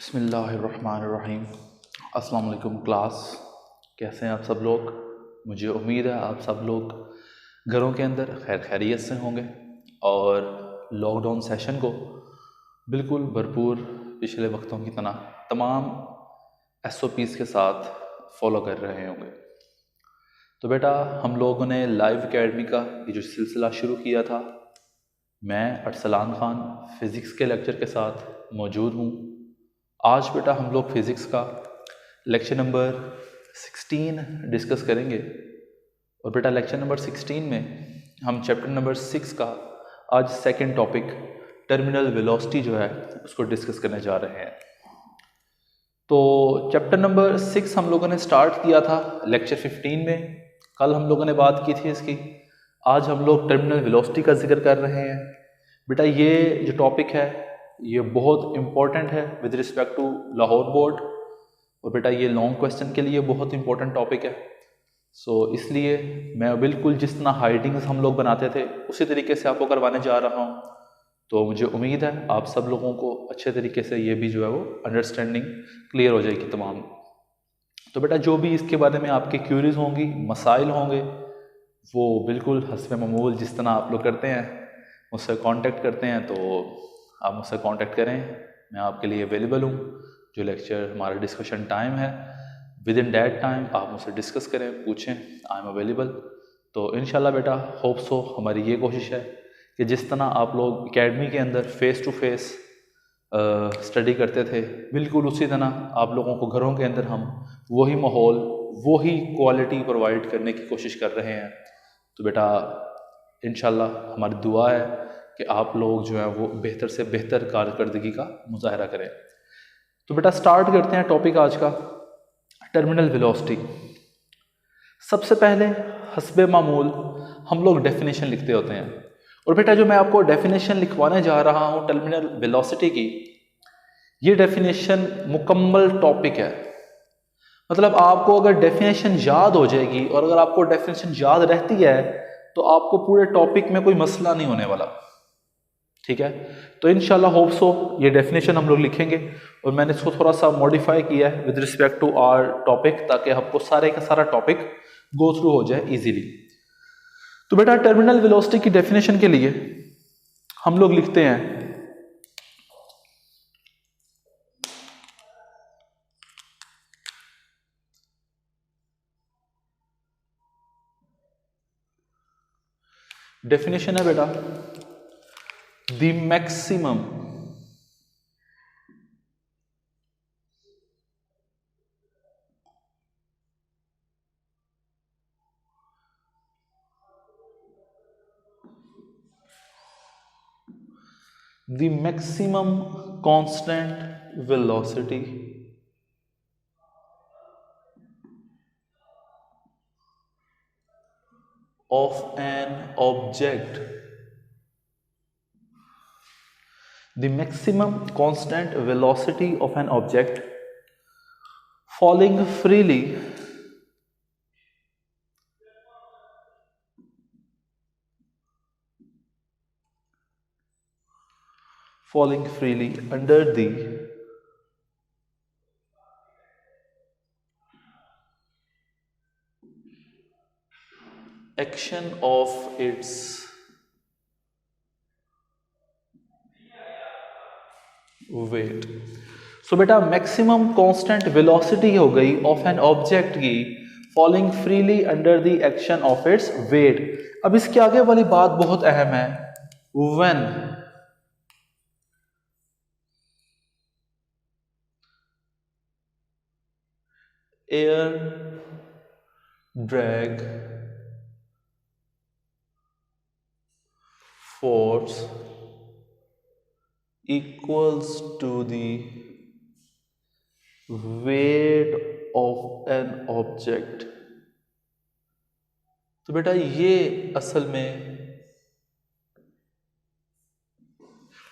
बिस्मिल्लाहिर्रहमानिर्रहीम। अस्सलाम वालेकुम क्लास, कैसे हैं आप सब लोग। मुझे उम्मीद है आप सब लोग घरों के अंदर खैर खैरियत से होंगे और लॉकडाउन सेशन को बिल्कुल भरपूर पिछले वक्तों की तरह तमाम SOPs के साथ फॉलो कर रहे होंगे। तो बेटा, हम लोगों ने लाइव एकेडमी का ये जो सिलसिला शुरू किया था, मैं अरसलान ख़ान फ़िज़िक्स के लेक्चर के साथ मौजूद हूँ। आज बेटा हम लोग फ़िज़िक्स का लेक्चर नंबर 16 डिस्कस करेंगे और बेटा लेक्चर नंबर 16 में हम चैप्टर नंबर 6 का आज सेकंड टॉपिक टर्मिनल वेलोसिटी जो है उसको डिस्कस करने जा रहे हैं। तो चैप्टर नंबर 6 हम लोगों ने स्टार्ट किया था लेक्चर 15 में, कल हम लोगों ने बात की थी इसकी। आज हम लोग टर्मिनल वेलोसिटी का जिक्र कर रहे हैं। बेटा ये जो टॉपिक है ये बहुत इम्पोर्टेंट है with respect to Lahore board, और बेटा ये लॉन्ग क्वेश्चन के लिए बहुत इंपॉर्टेंट टॉपिक है। सो इसलिए मैं बिल्कुल जिस तरह हाइडिंग्स हम लोग बनाते थे उसी तरीके से आपको करवाने जा रहा हूँ। तो मुझे उम्मीद है आप सब लोगों को अच्छे तरीके से ये भी जो है वो अंडरस्टैंडिंग क्लियर हो जाएगी तमाम। तो बेटा जो भी इसके बारे में आपके क्यूरीज होंगी, मसाइल होंगे, वो बिल्कुल हस्ब मामूल जिस तरह आप लोग करते हैं मुझसे कांटेक्ट करते हैं, तो आप मुझसे कांटेक्ट करें, मैं आपके लिए अवेलेबल हूँ। जो लेक्चर हमारा डिस्कशन टाइम है विद इन डैट टाइम आप मुझसे डिस्कस करें, पूछें, आई एम अवेलेबल। तो इंशाल्लाह बेटा होप सो हमारी ये कोशिश है कि जिस तरह आप लोग एकेडमी के अंदर फ़ेस टू फेस स्टडी करते थे, बिल्कुल उसी तरह आप लोगों को घरों के अंदर हम वही माहौल, वही क्वालिटी प्रोवाइड करने की कोशिश कर रहे हैं। तो बेटा इंशाल्लाह हमारी दुआ है कि आप लोग जो है वो बेहतर से बेहतर कारकर्दगी का मुजाहरा करें। तो बेटा स्टार्ट करते हैं टॉपिक आज का, टर्मिनल वेलोसिटी। सबसे पहले हस्बे मामूल हम लोग डेफिनेशन लिखते होते हैं, और बेटा जो मैं आपको डेफिनेशन लिखवाने जा रहा हूँ टर्मिनल वेलोसिटी की, ये डेफिनेशन मुकम्मल टॉपिक है। मतलब आपको अगर डेफिनेशन याद हो जाएगी और अगर आपको डेफिनेशन याद रहती है तो आपको पूरे टॉपिक में कोई मसला नहीं होने वाला, ठीक है। तो इंशाल्लाह होप सो ये डेफिनेशन हम लोग लिखेंगे, और मैंने इसको थोड़ा सा मॉडिफाई किया है with respect to our topic, ताकि आपको सारे का सारा टॉपिक गो थ्रू हो जाए इजीली। तो बेटा टर्मिनल वेलोसिटी की डेफिनेशन के लिए हम लोग लिखते हैं डेफिनेशन है बेटा the maximum constant velocity of an object, the maximum constant velocity of an object falling freely under the action of its weight। सो बेटा मैक्सिमम कांस्टेंट वेलोसिटी हो गई ऑफ एन ऑब्जेक्ट की falling freely under the action of its weight. अब इसके आगे वाली बात बहुत अहम है, when air drag force equals to the weight of an object। तो बेटा ये असल में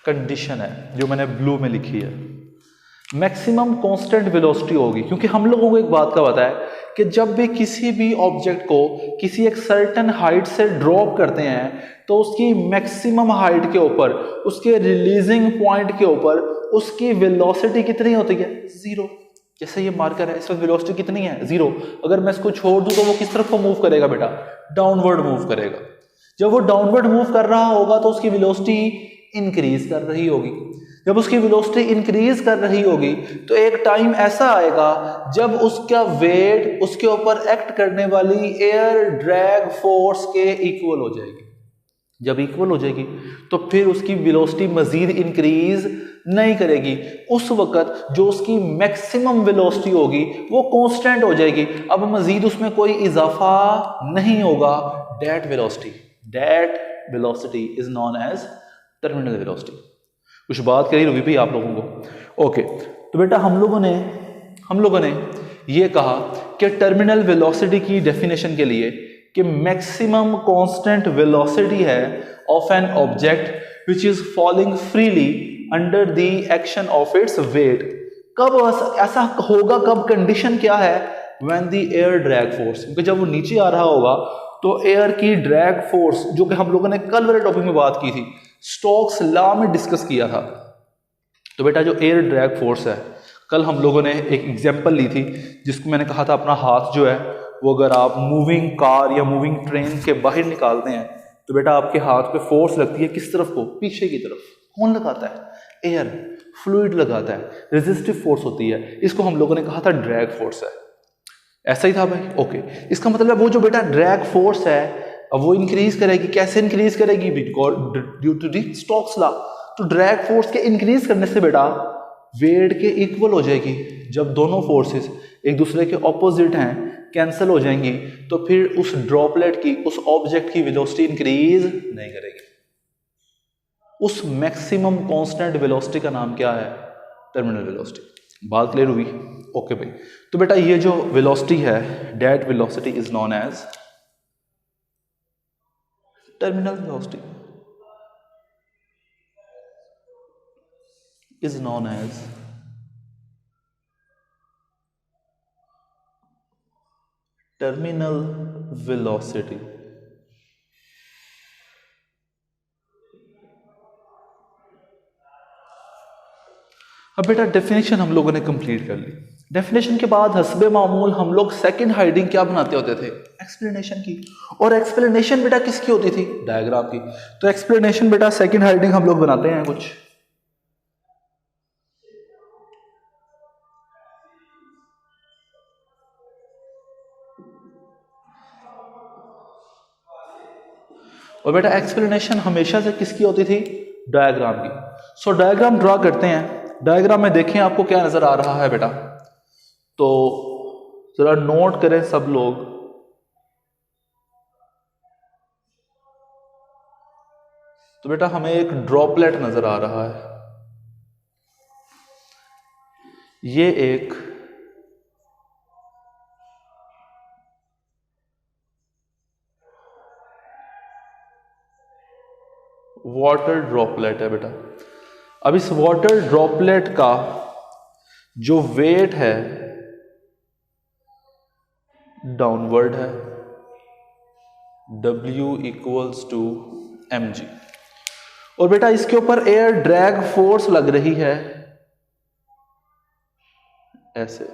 कंडीशन है जो मैंने ब्लू में लिखी है। मैक्सिमम कांस्टेंट वेलोसिटी होगी, क्योंकि हम लोगों को एक बात का पता है कि जब भी किसी भी ऑब्जेक्ट को किसी एक सर्टेन हाइट से ड्रॉप करते हैं तो उसकी मैक्सिमम हाइट के ऊपर, उसके रिलीजिंग पॉइंट के ऊपर उसकी वेलोसिटी कितनी होती है? 0। जैसे ये मार्कर है, इस वक्त वेलोसिटी कितनी है? 0। अगर मैं इसको छोड़ दूं तो वो किस तरफ को मूव करेगा बेटा? डाउनवर्ड मूव करेगा। जब वो डाउनवर्ड मूव कर रहा होगा तो उसकी वेलोसिटी इंक्रीज कर रही होगी। जब उसकी वेलोसिटी इंक्रीज कर रही होगी तो एक टाइम ऐसा आएगा जब उसका वेट उसके ऊपर एक्ट करने वाली एयर ड्रैग फोर्स के इक्वल हो जाएगी। जब इक्वल हो जाएगी तो फिर उसकी वेलोसिटी मजीद इंक्रीज नहीं करेगी। उस वक्त जो उसकी मैक्सिमम वेलोसिटी होगी वो कांस्टेंट हो जाएगी, अब मजीद उसमें कोई इजाफा नहीं होगा। That velocity is known as terminal velocity. कुछ बात करी रवि भाई आप लोगों को? ओके, तो बेटा हम लोगों ने ये कहा कि टर्मिनल वेलोसिटी की डेफिनेशन के लिए कि मैक्सिमम कांस्टेंट वेलोसिटी है of an object which is falling freely under the action of its weight. कब ऐसा होगा? कब? कंडीशन क्या है? When the air drag force, क्योंकि जब वो नीचे आ रहा होगा तो एयर की ड्रैग फोर्स, जो कि हम लोगों ने कल वाले टॉपिक में बात की थी, स्टोक्स लॉ में डिस्कस किया था। तो बेटा जो एयर ड्रैग फोर्स है, कल हम लोगों ने एक एग्जांपल ली थी जिसको मैंने कहा था अपना हाथ जो है वो अगर आप मूविंग कार या मूविंग ट्रेन के बाहर निकालते हैं तो बेटा आपके हाथ पे फोर्स लगती है किस तरफ को? पीछे की तरफ। कौन लगाता है? एयर, फ्लूइड लगाता है, रेजिस्टिव फोर्स होती है। इसको हम लोगों ने कहा था ड्रैग फोर्स है। ऐसा ही था भाई? ओके, इसका मतलब है वो जो बेटा ड्रैग फोर्स है अब वो इंक्रीज करेगी। कैसे इंक्रीज करेगी? Due to the Stokes law. तो ड्रैग फोर्स के इंक्रीज करने से बेटा वेट के इक्वल हो जाएगी। जब दोनों फोर्सेस एक दूसरे के ऑपोजिट हैं, कैंसिल हो जाएंगी, तो फिर उस ड्रॉपलेट की, उस ऑब्जेक्ट की वेलोसिटी इंक्रीज नहीं करेगी। उस मैक्सिमम कांस्टेंट वेलोसिटी का नाम क्या है? Terminal velocity. बात क्लियर हुई? ओके भाई, तो बेटा ये जो वेलोसिटी है, that velocity is known as terminal velocity, is known as terminal velocity। अब बेटा डेफिनेशन हम लोगों ने कंप्लीट कर ली। डेफिनेशन के बाद हस्बे मामूल हम लोग सेकंड हेडिंग क्या बनाते होते थे? एक्सप्लेनेशन की। और एक्सप्लेनेशन बेटा किसकी होती थी? डायग्राम की। तो एक्सप्लेनेशन बेटा सेकंड हेडिंग हम लोग बनाते हैं कुछ। और बेटा एक्सप्लेनेशन हमेशा से किसकी होती थी? डायग्राम की। सो डायग्राम ड्रॉ करते हैं। डायग्राम में देखें आपको क्या नजर आ रहा है बेटा, तो जरा नोट करें सब लोग। तो बेटा हमें एक ड्रॉपलेट नजर आ रहा है। ये एक वाटर ड्रॉपलेट है बेटा। अब इस वाटर ड्रॉपलेट का जो वेट है डाउनवर्ड है, W इक्वल्स टू mg। और बेटा इसके ऊपर एयर ड्रैग फोर्स लग रही है ऐसे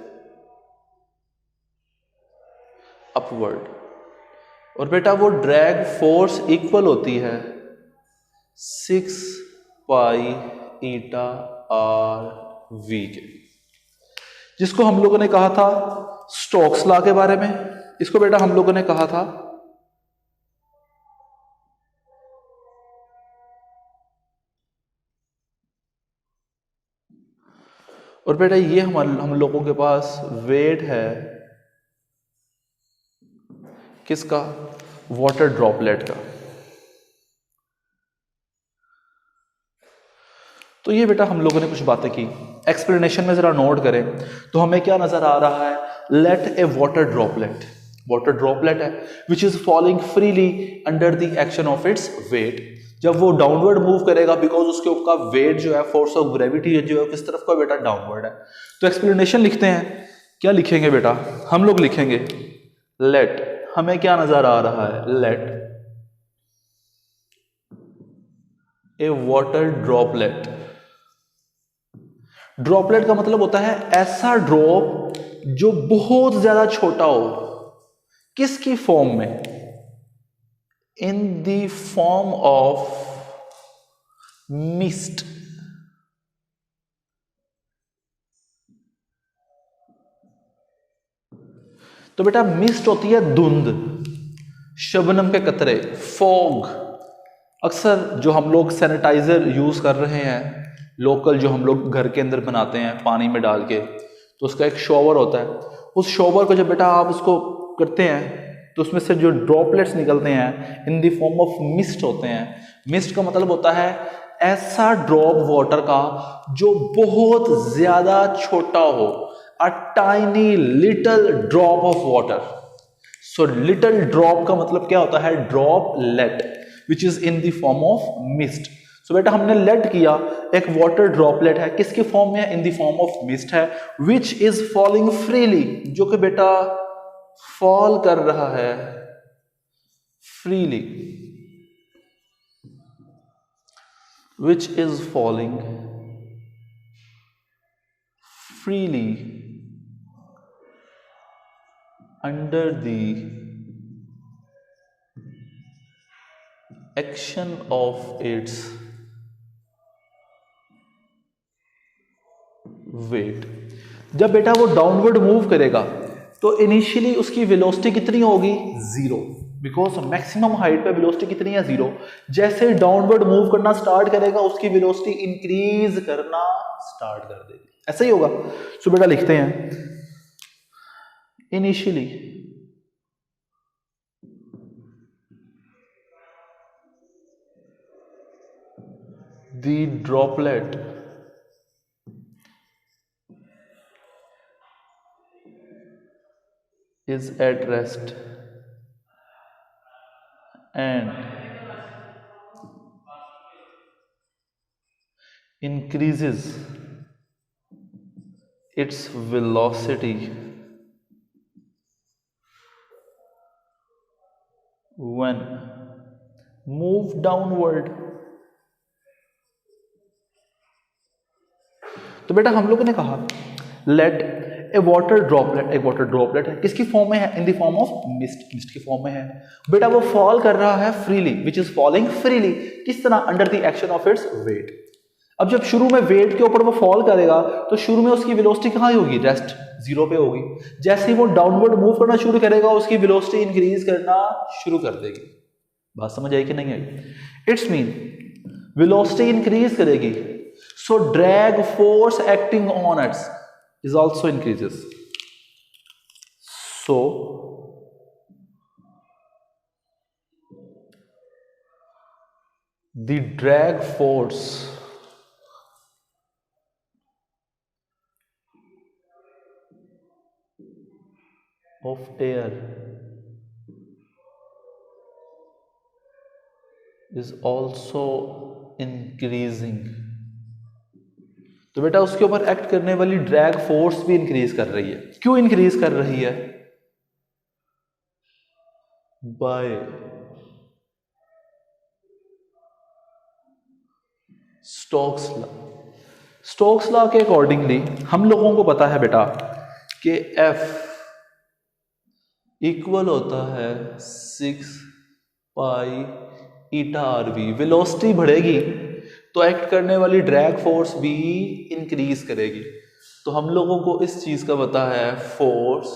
अपवर्ड। और बेटा वो ड्रैग फोर्स इक्वल होती है 6 पाई ईटा आर वी के, जिसको हम लोगों ने कहा था स्टोक्स लॉ के बारे में। इसको बेटा हम लोगों ने कहा था और बेटा ये हम लोगों के पास वेट है किसका? वाटर ड्रॉपलेट का। तो ये बेटा हम लोगों ने कुछ बातें की। एक्सप्लेनेशन में जरा नोट करें तो हमें क्या नजर आ रहा है? लेट ए वाटर ड्रॉपलेट है which is falling freely under the action of its weight. जब वो डाउनवर्ड मूव करेगा बिकॉज उसके उसका वेट जो है, फोर्स ऑफ ग्रेविटी जो है किस तरफ का बेटा? डाउनवर्ड है। तो एक्सप्लेनेशन लिखते हैं क्या लिखेंगे बेटा? हम लोग लिखेंगे लेट, हमें क्या नजर आ रहा है? लेट ए वाटर ड्रॉपलेट। ड्रॉपलेट का मतलब होता है ऐसा ड्रॉप जो बहुत ज्यादा छोटा हो। किसकी फॉर्म में? इन द फॉर्म ऑफ मिस्ट। तो बेटा मिस्ट होती है धुंध, शबनम के कतरे, फॉग। अक्सर जो हम लोग सैनिटाइजर यूज कर रहे हैं लोकल, जो हम लोग घर के अंदर बनाते हैं पानी में डाल के, तो उसका एक शॉवर होता है। उस शॉवर को जब बेटा आप उसको करते हैं तो उसमें से जो ड्रॉपलेट्स निकलते हैं इन द फॉर्म ऑफ मिस्ट होते हैं। मिस्ट का मतलब होता है ऐसा ड्रॉप वाटर का जो बहुत ज्यादा छोटा हो, a tiny little drop of water. So little drop का मतलब क्या होता है? Droplet which is in the form of mist. So बेटा हमने लेट किया, एक वाटर ड्रॉपलेट है, किसके फॉर्म में है? इन द फॉर्म ऑफ मिस्ट है, विच इज फॉलिंग फ्रीली, जो कि बेटा फॉल कर रहा है freely, which is falling freely under the action of its weight। जब बेटा वो डाउनवर्ड मूव करेगा तो इनिशियली उसकी वेलोसिटी कितनी होगी? जीरो, बिकॉज मैक्सिमम हाइट पे वेलोसिटी कितनी है? जीरो। जैसे डाउनवर्ड मूव करना स्टार्ट करेगा उसकी वेलोसिटी इंक्रीज करना स्टार्ट कर देगी। ऐसा ही होगा। सो बेटा लिखते हैं initially the droplet is at rest and increases its velocity when move downward। तो बेटा हम लोगों ने कहा लेट ए वाटर ड्रॉपलेट, एक वाटर ड्रॉपलेट है, किसकी फॉर्म में है? इन the form of mist, mist की फॉर्म में है। बेटा वो फॉल कर रहा है freely, which is falling freely. किस तरह? Under the action of its weight. अब जब शुरू में वेट के ऊपर वो फॉल करेगा तो शुरू में उसकी वेलोसिटी कहाँ होगी? रेस्ट, जीरो पे होगी। जैसे ही वो डाउनवर्ड मूव करना शुरू करेगा उसकी वेलोसिटी इंक्रीज करना शुरू कर देगी। बात समझ आई कि नहीं आई? इट्स मीन वेलोसिटी इंक्रीज करेगी, so drag force acting on it is also increases। so the drag force of air is also increasing। तो बेटा उसके ऊपर एक्ट करने वाली ड्रैग फोर्स भी इंक्रीज कर रही है। क्यों इंक्रीज कर रही है? By Stokes law. Stokes law के अकॉर्डिंगली हम लोगों को पता है बेटा कि F इक्वल होता है 6 pi eta r we. Velocity बढ़ेगी तो एक्ट करने वाली ड्रैग फोर्स भी इंक्रीज करेगी। तो हम लोगों को इस चीज का पता है force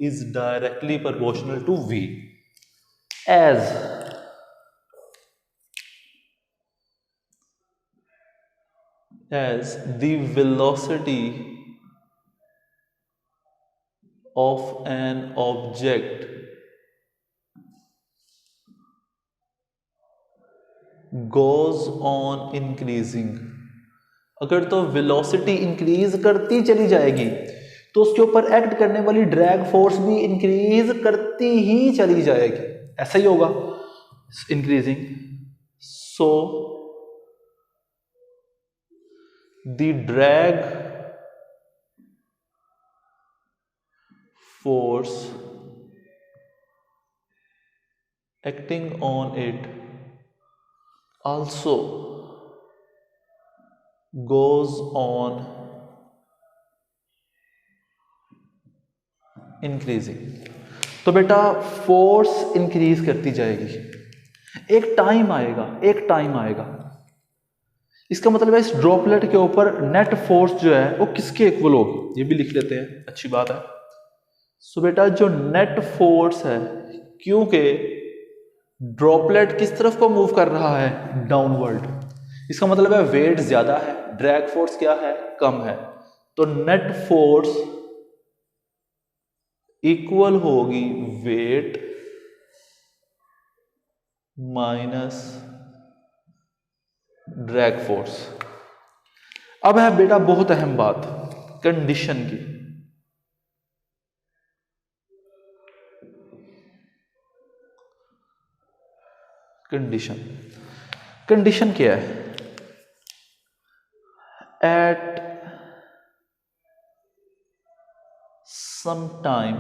is directly proportional to V as the velocity of an object goes on increasing। अगर तो वेलोसिटी इंक्रीज करती चली जाएगी तो उसके ऊपर एक्ट करने वाली ड्रैग फोर्स भी इंक्रीज करती ही चली जाएगी। ऐसा ही होगा, increasing. So the drag force acting on it also goes on increasing। तो बेटा फोर्स इंक्रीज करती जाएगी, एक टाइम आएगा, एक टाइम आएगा। इसका मतलब है इस ड्रॉपलेट के ऊपर नेट फोर्स जो है वो किसके इक्वल होगी, ये भी लिख लेते हैं, अच्छी बात है। सो बेटा जो नेट फोर्स है, क्योंकि ड्रॉपलेट किस तरफ को मूव कर रहा है, डाउनवर्ड, इसका मतलब है वेट ज्यादा है, ड्रैग फोर्स क्या है, कम है। तो नेट फोर्स इक्वल होगी वेट माइनस ड्रैग फोर्स। अब है बेटा बहुत अहम बात कंडीशन की। कंडीशन क्या है, एट सम टाइम,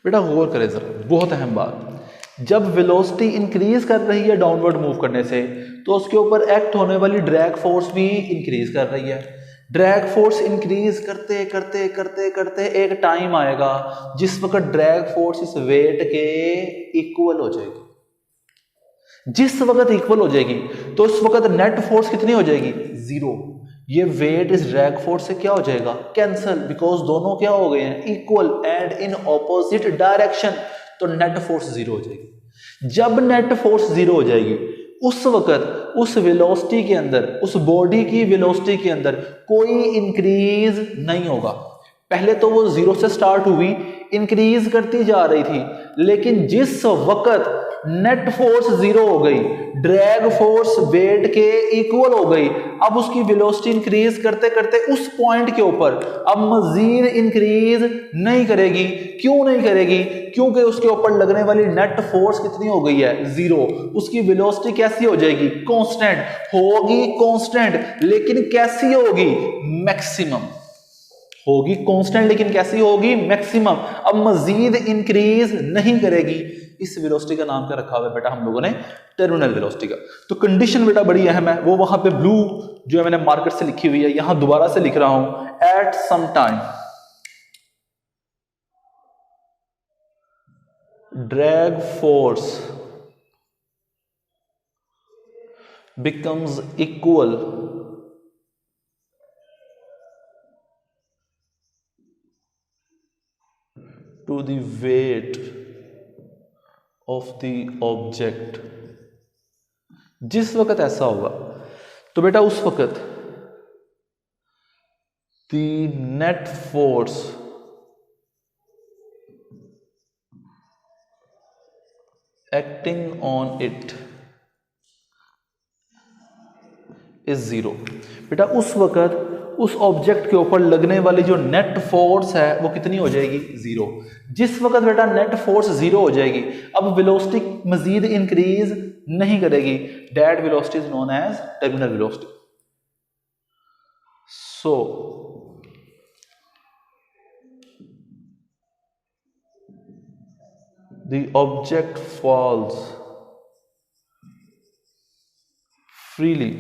बेटा गौर करें जरा, बहुत अहम बात, जब वेलोसिटी इंक्रीज कर रही है डाउनवर्ड मूव करने से, तो उसके ऊपर एक्ट होने वाली ड्रैग फोर्स भी इंक्रीज कर रही है। ड्रैग फोर्स इंक्रीज करते करते करते करते एक टाइम आएगा जिस वक्त ड्रैग फोर्स इस वेट के इक्वल हो जाएगी। जिस वक्त इक्वल हो जाएगी तो उस वक्त नेट फोर्स कितनी हो जाएगी, जीरो। ये वेट इस ड्रैग फोर्स से क्या हो जाएगा, कैंसल, बिकॉज दोनों क्या हो गए हैं, equal and in opposite direction, तो नेट फोर्स जीरो हो जाएगी। जब नेट फोर्स जीरो हो जाएगी उस वक्त उस वेलोसिटी के अंदर, उस बॉडी की वेलोसिटी के अंदर कोई इंक्रीज नहीं होगा। पहले तो वो जीरो से स्टार्ट हुई, इंक्रीज करती जा रही थी, लेकिन जिस वक्त नेट फोर्स जीरो हो गई, ड्रैग फोर्स वेट के इक्वल हो गई, अब उसकी वेलोसिटी इंक्रीज करते करते उस पॉइंट के ऊपर अब मजीद इंक्रीज नहीं करेगी। क्यों नहीं करेगी, क्योंकि उसके ऊपर लगने वाली नेट फोर्स कितनी हो गई है, जीरो। उसकी वेलोसिटी कैसी हो जाएगी, कांस्टेंट होगी, कांस्टेंट, लेकिन कैसी होगी, मैक्सिमम होगी, कांस्टेंट, लेकिन कैसी होगी, मैक्सिमम। अब मजीद इंक्रीज नहीं करेगी। इस वेलोसिटी का नाम क्या रखा हुआ है बेटा हम लोगों ने, टर्मिनल वेलोसिटी का। तो कंडीशन बेटा बड़ी अहम है, वो वहां पे ब्लू जो है मैंने मार्कर से लिखी हुई है, यहां दोबारा से लिख रहा हूं, at some time drag force becomes equal to the weight of the object। जिस वक्त ऐसा होगा तो बेटा उस वक्त the net force acting on it is zero। बेटा उस वक्त उस ऑब्जेक्ट के ऊपर लगने वाली जो नेट फोर्स है वो कितनी हो जाएगी, जीरो। जिस वक्त बेटा नेट फोर्स जीरो हो जाएगी, अब वेलोसिटी मजीद इंक्रीज नहीं करेगी। That velocity is known as terminal velocity. So the object falls freely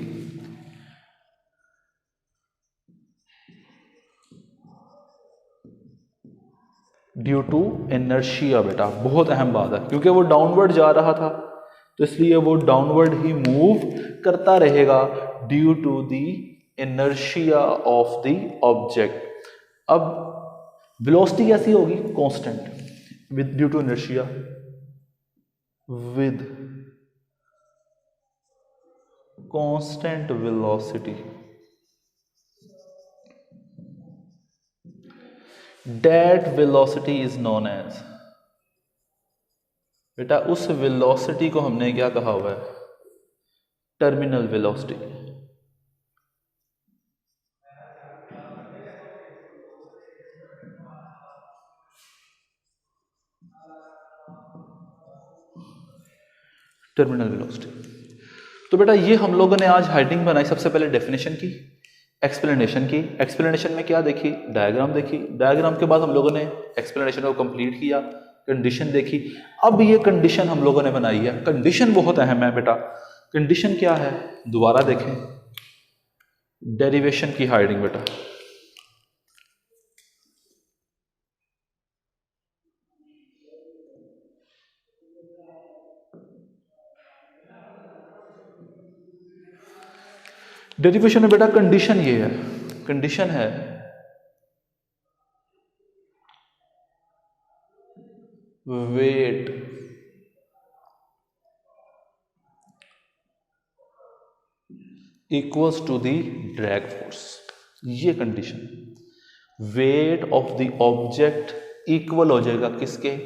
due to inertia. बेटा बहुत अहम बात है, क्योंकि वो डाउनवर्ड जा रहा था तो इसलिए वो डाउनवर्ड ही मूव करता रहेगा due to the inertia of the object. अब वेलोसिटी कैसी होगी, constant, with due to inertia, with constant velocity. That velocity is known as, बेटा उस वेलोसिटी को हमने क्या कहा हुआ है, टर्मिनल वेलोसिटी। Terminal velocity. तो बेटा ये हम लोगों ने आज हेडिंग बनाई, सबसे पहले डेफिनेशन की, एक्सप्लेनेशन की। एक्सप्लेनेशन में क्या देखी, डायग्राम देखी। डायग्राम के बाद हम लोगों ने एक्सप्लेनेशन को कंप्लीट किया, कंडीशन देखी। अब ये कंडीशन हम लोगों ने बनाई है। कंडीशन बहुत अहम है बेटा। कंडीशन क्या है, दोबारा देखें, डेरिवेशन की हाइडिंग बेटा। डेरिवेशन में बेटा कंडीशन ये है, कंडीशन है weight equals to the drag force. ये condition, weight of the object equal हो जाएगा किसके,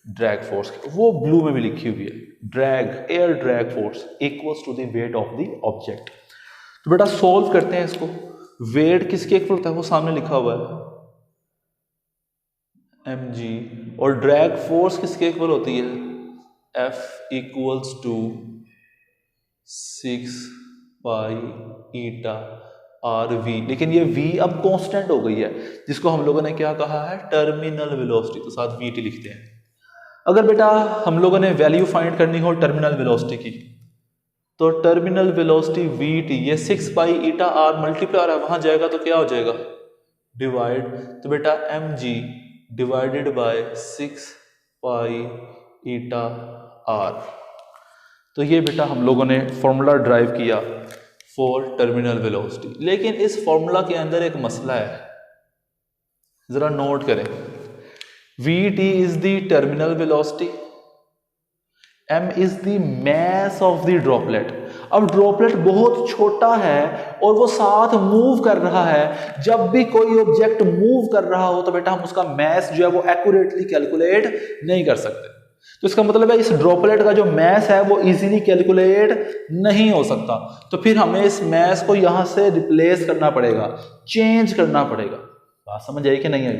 ड्रैग फोर्स के। वो ब्लू में भी लिखी हुई है, drag, air drag force equals to the weight of the object. तो बेटा सोल्व करते हैं इसको। वेट किसके इक्वल होता है, वो सामने लिखा हुआ है mg, और ड्रैग फोर्स किसके इक्वल होती है, F equals to 6 pi eta r v. लेकिन ये v अब कांस्टेंट हो गई है, जिसको हम लोगों ने क्या कहा है, टर्मिनल वेलोसिटी, तो साथ vt लिखते हैं। अगर बेटा हम लोगों ने वैल्यू फाइंड करनी हो टर्मिनल वेलोसिटी की, तो टर्मिनल वेलोसिटी vt, ये 6 पाई ईटा आर मल्टीप्लाई है, वहां जाएगा तो क्या हो जाएगा, डिवाइड। तो बेटा mg divided by 6 pi eta r. तो ये बेटा हम लोगों ने फॉर्मूला ड्राइव किया फॉर टर्मिनल वेलोसिटी। लेकिन इस फॉर्मूला के अंदर एक मसला है, जरा नोट करें। vt is the terminal velocity, m is the mass of the droplet. अब ड्रॉपलेट बहुत छोटा है और वो साथ मूव कर रहा है। जब भी कोई ऑब्जेक्ट मूव कर रहा हो तो बेटा हम उसका मास जो है वो एक्यूरेटली कैलकुलेट नहीं कर सकते। तो इसका मतलब है इस ड्रॉपलेट का जो मास है वो इजीली कैलकुलेट नहीं हो सकता। तो फिर हमें इस मास को यहां से रिप्लेस करना पड़ेगा, चेंज करना पड़ेगा। बात समझ आई कि नहीं आई?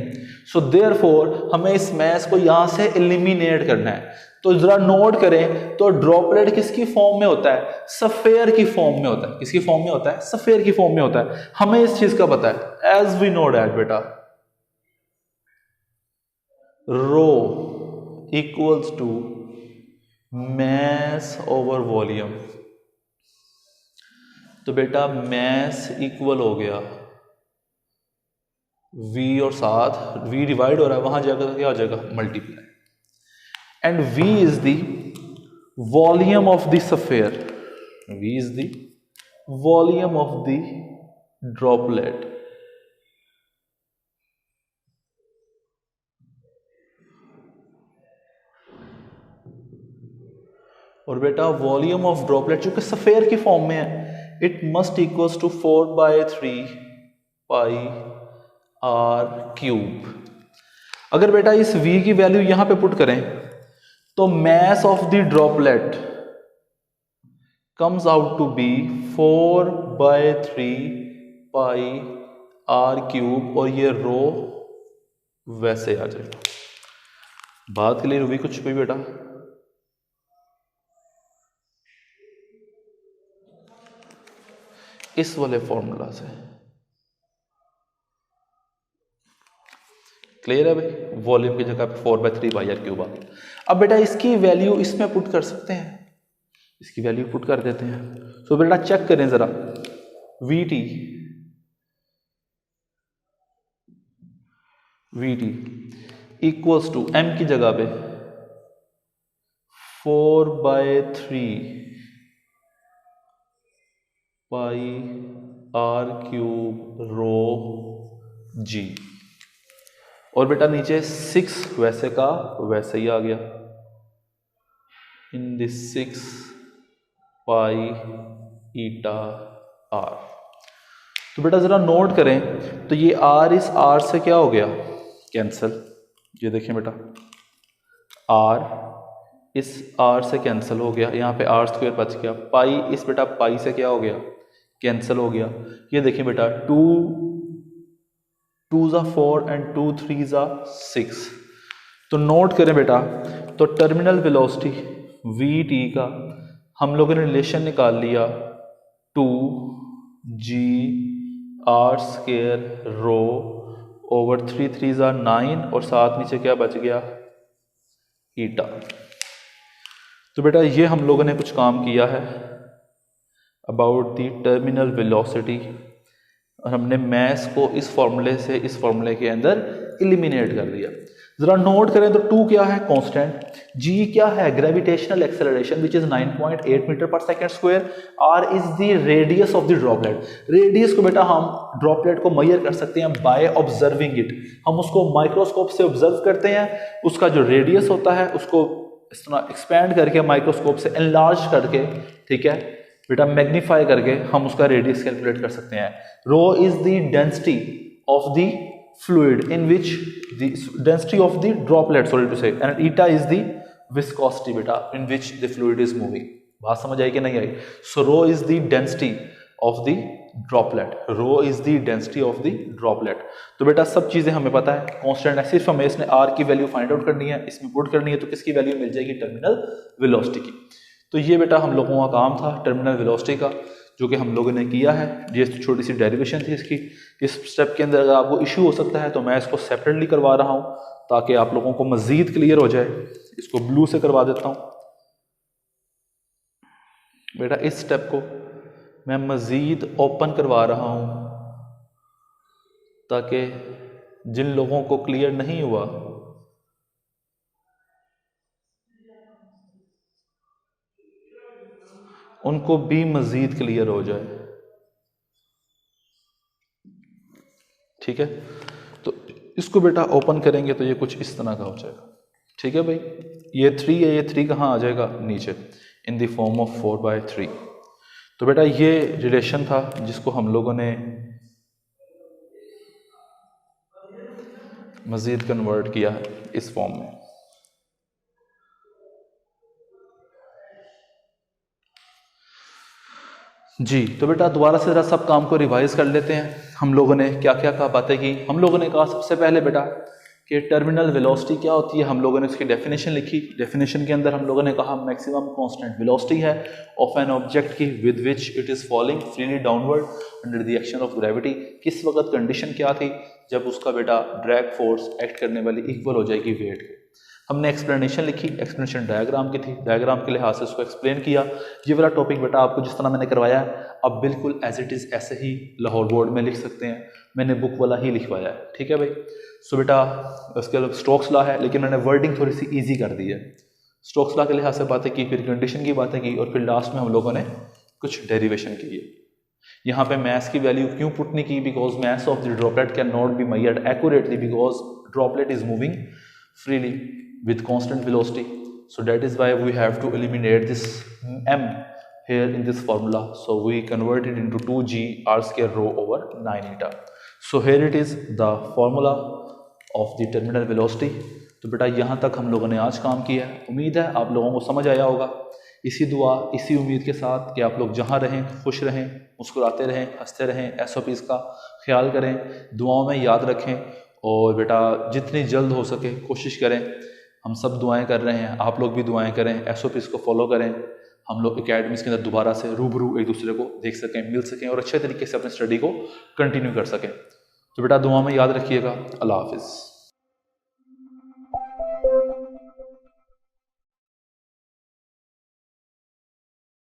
सो देयरफॉर हमें इस मास को यहां से एलिमिनेट करना है। तो जरा नोट करें, तो ड्रॉपलेट किसकी फॉर्म में होता है, सफेयर की फॉर्म में होता है। किसकी फॉर्म में होता है, सफेयर की फॉर्म में होता है। हमें इस चीज का पता है, एज वी नो डैट बेटा, rho equals to mass over volume. तो बेटा मैस इक्वल हो गया v, और साथ v डिवाइड हो रहा है, वहां जाकर क्या हो जाएगा, multiply. And v is the volume of the sphere, v is the volume of the droplet. और बेटा वॉल्यूम ऑफ ड्रॉपलेट चूंकि सफेयर की फॉर्म में है, it must equals to 4/3 pi r cube. अगर बेटा इस v की वैल्यू यहां पे पुट करें तो mass of the droplet comes out to be 4/3 pi r cube, और ये रो वैसे आ जाएगा। बात क्लियर हुई कुछ भी बेटा? इस वाले फॉर्मूला से क्लियर है भाई? वॉल्यूम की जगह पे 4/3 पाई आर क्यूब आ गया। अब बेटा इसकी वैल्यू इसमें पुट कर सकते हैं, इसकी वैल्यू पुट कर देते हैं। तो बेटा चेक करें जरा, vt इक्वल्स टू m की जगह पे 4/3 पाई आर क्यूब रो g, और बेटा नीचे 6 वैसे का वैसे ही आ गया, in this 6 pi eta r. तो बेटा जरा नोट करें, तो ये r इस r से क्या हो गया, कैंसिल। ये देखें बेटा, r इस r से कैंसिल हो गया, यहाँ पे r स्क्वायर बच गया। पाई इस बेटा पाई से क्या हो गया, कैंसिल हो गया। ये देखिए बेटा 2 2 4 एंड 2 3 6। तो नोट करें बेटा, तो टर्मिनल वेलोसिटी vt का हम लोगों ने रिलेशन निकाल लिया 2g are square row over 3 3 ज़ा 9 और साथ नीचे क्या बच गया ईटा। तो बेटा ये हम लोगों ने कुछ काम किया है अबाउट द टर्मिनल वेलोसिटी और हमने मैस को इस फॉर्मूले से इस फॉर्मूले के अंदर एलिमिनेट कर दिया। जरा नोट करें तो 2 क्या है कांस्टेंट, g क्या है gravitational acceleration which is 9.8 metre per second square, r is the radius of the droplet. Radius को बेटा हम ड्रॉपलेट को मेजर कर सकते हैं बाय ऑब्जर्विंग इट, हम उसको माइक्रोस्कोप से ऑब्जर्व करते हैं, उसका जो रेडियस होता है उसको इस तरह एक्सपैंड करके माइक्रोस्कोप से एनलार्ज करके, ठीक है बेटा, मैग्नीफाई करके हम उसका रेडियस कैलकुलेट कर सकते हैं। Rho is the density of the fluid in which the density of the droplet, sorry to say, and eta is the viscosity beta in which the fluid is moving। बात समझ आई कि नहीं आई? So rho is the density of the droplet, rho is the density of the droplet। तो बेटा सब चीजें हमें पता है, कांस्टेंट है, सिर्फ हमें इसने r की वैल्यू फाइंड आउट करनी है, इसमें पुट करनी है, तो किसकी वैल्यू मिल जाएगी टर्मिनल वेलोसिटी की। तो ये बेटा हम लोगों का काम था टर्मिनल वेलोसिटी का, जो कि हम लोगों ने किया है। ये छोटी सी डेरिवेशन थी इसकी। इस स्टेप के अंदर अगर आपको इश्यू हो सकता है तो मैं इसको सेपरेटली करवा रहा हूँ ताकि आप लोगों को मजीद क्लियर हो जाए। इसको ब्लू से करवा देता हूँ बेटा, इस स्टेप को मैं मजीद ओपन करवा रहा हूँ ताकि जिन लोगों को क्लियर नहीं हुआ उनको भी मजीद क्लियर हो जाए, ठीक है। तो इसको बेटा ओपन करेंगे तो ये कुछ इस तरह का हो जाएगा, ठीक है भाई। ये 3 है, ये 3 कहाँ आ जाएगा नीचे इन द फॉर्म ऑफ 4/3। तो बेटा ये रिलेशन था जिसको हम लोगों ने मजीद कन्वर्ट किया है इस फॉर्म में। जी तो बेटा दोबारा से जरा सब काम को रिवाइज कर लेते हैं। हम लोगों ने क्या क्या कहा बातें की। हम लोगों ने कहा सबसे पहले बेटा कि टर्मिनल वेलोसिटी क्या होती है, हम लोगों ने उसकी डेफिनेशन लिखी। डेफिनेशन के अंदर हम लोगों ने कहा मैक्सिमम कांस्टेंट वेलोसिटी है ऑफ एन ऑब्जेक्ट की with which it is falling freely downward under the action of gravity. किस वक्त कंडीशन क्या थी? जब उसका बेटा ड्रैग फोर्स एक्ट करने वाली इक्वल हो जाएगी वेट के। हमने एक्सप्लेनेशन लिखी, एक्सप्लेनेशन डायग्राम की थी, डायग्राम के लिहाज से उसको एक्सप्लेन किया। ये वाला टॉपिक बेटा आपको जिस तरह मैंने करवाया है अब बिल्कुल एज इट इज़ ऐसे ही लाहौर बोर्ड में लिख सकते हैं, मैंने बुक वाला ही लिखवाया है, ठीक है भाई। सो बेटा उसके अलावा स्टोक्स लॉ है, लेकिन मैंने वर्डिंग थोड़ी सी ईजी कर दी है। स्टोक्स लॉ के लिहाज से बातें की, फिर कंडीशन की बातें की, और फिर लास्ट में हम लोगों ने कुछ डेरिवेशन की है। यहाँ पे मैस की वैल्यू क्यों पुट नहीं की? Because mass of the droplet can not be measured accurately because droplet is moving freely with constant velocity, so that is why we have to eliminate this m here in this formula, so we convert it into 2g r square rho over 9 eta। so here it is the formula of the terminal velocity। तो बेटा यहाँ तक हम लोगों ने आज काम किया है, उम्मीद है आप लोगों को समझ आया होगा। इसी दुआ इसी उम्मीद के साथ कि आप लोग जहाँ रहें खुश रहें, मुस्कुराते रहें, हंसते रहें, SOPs का ख्याल करें, दुआओं में याद रखें, और बेटा जितनी जल्द हो सके कोशिश करें। हम सब दुआएं कर रहे हैं, आप लोग भी दुआएं करें, SOPs को फॉलो करें, हम लोग एकेडमीज़ के अंदर दोबारा से रूबरू एक दूसरे को देख सकें, मिल सकें और अच्छे तरीके से अपने स्टडी को कंटिन्यू कर सकें। तो बेटा दुआ में याद रखिएगा। अल्लाह हाफिज़।